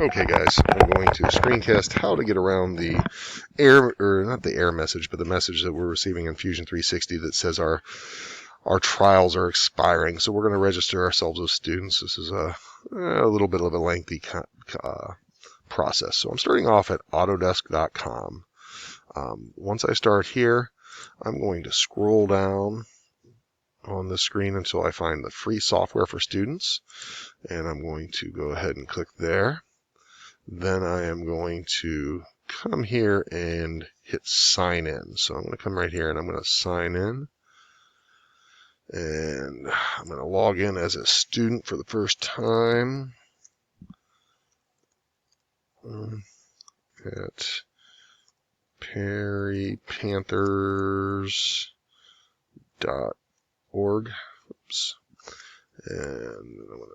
Okay guys, I'm going to screencast how to get around the error, or not the error message, but the message that we're receiving in Fusion 360 that says our trials are expiring. So we're going to register ourselves as students. This is a little bit of a lengthy process. So I'm starting off at Autodesk.com. Once I start here, I'm going to scroll down on the screen until I find the free software for students, and I'm going to go ahead and click there. Then I am going to come here and hit sign in. So I'm going to come right here and I'm going to sign in. And I'm going to log in as a student for the first time at perrypanthers.org. Oops. And I'm going to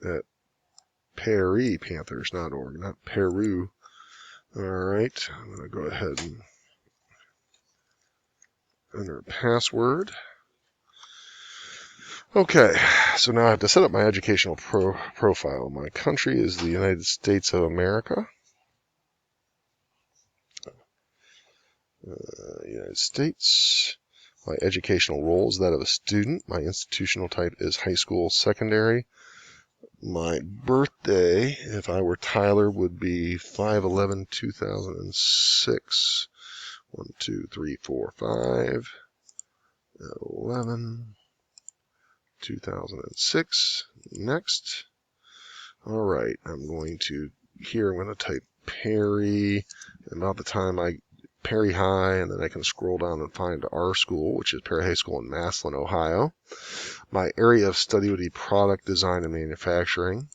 at perrypanthers.org, not Peru. All right, I'm going to go ahead and enter a password. Okay, so now I have to set up my educational profile. My country is the United States of America. United States. My educational role is that of a student. My institutional type is high school, secondary. My birthday, if I were Tyler, would be 5/11/2006. 1, 2, 3, 4, 5, 11, 2006. Next. All right, I'm going to type Perry, and about the time Perry High, and then I can scroll down and find our school, which is Perry High School in Massillon, Ohio. My area of study would be product design and manufacturing.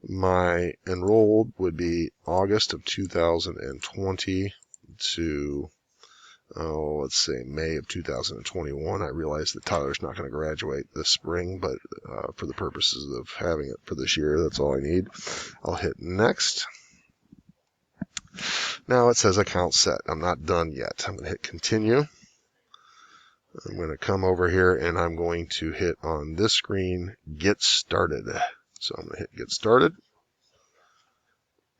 My enrolled would be August of 2020 to, let's say May of 2021. I realize that Tyler's not going to graduate this spring, but for the purposes of having it for this year, that's all I need. I'll hit next. Now it says account set. I'm not done yet. I'm going to hit continue. I'm going to come over here and I'm going to hit on this screen, get started. So I'm going to hit get started.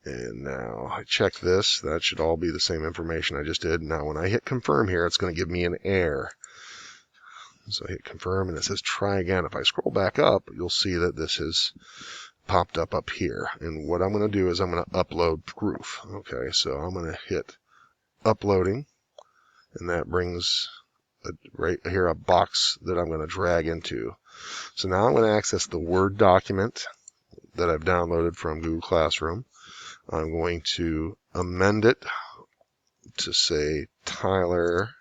And now I check this. That should all be the same information I just did. Now when I hit confirm here, it's going to give me an error. So I hit confirm and it says try again. If I scroll back up, you'll see that this has popped up here. And what I'm going to do is I'm going to upload proof. Okay, so I'm going to hit uploading, and that brings right here a box that I'm going to drag into. So now I'm going to access the Word document that I've downloaded from Google Classroom. I'm going to amend it to say Tyler,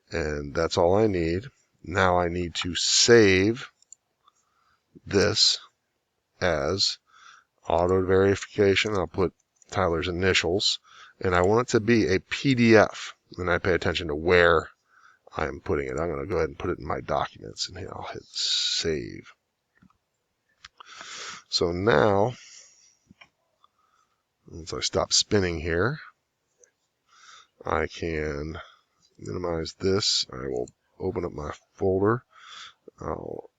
and that's all I need. Now I need to save this as auto verification. I'll put Tyler's initials, and I want it to be a PDF. And I pay attention to where I'm putting it. I'm going to go ahead and put it in my documents, and here I'll hit save. So now, once I stop spinning here, I can minimize this. I will open up my folder. I'll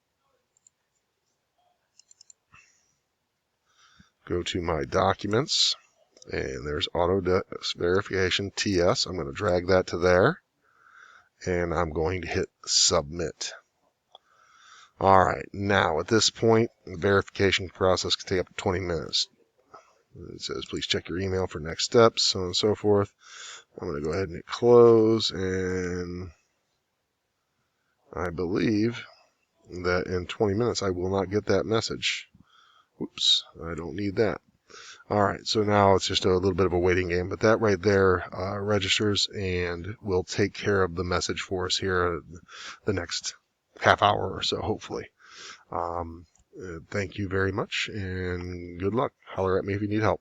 go to my documents, and there's Autodesk verification TS. I'm going to drag that to there, and I'm going to hit submit. All right, now at this point, the verification process can take up to 20 minutes. It says, please check your email for next steps, so on and so forth. I'm going to go ahead and hit close, and I believe that in 20 minutes I will not get that message. Oops, I don't need that. All right, so now it's just a little bit of a waiting game, but that right there registers and will take care of the message for us here the next half hour or so, hopefully. Thank you very much, and good luck. Holler at me if you need help.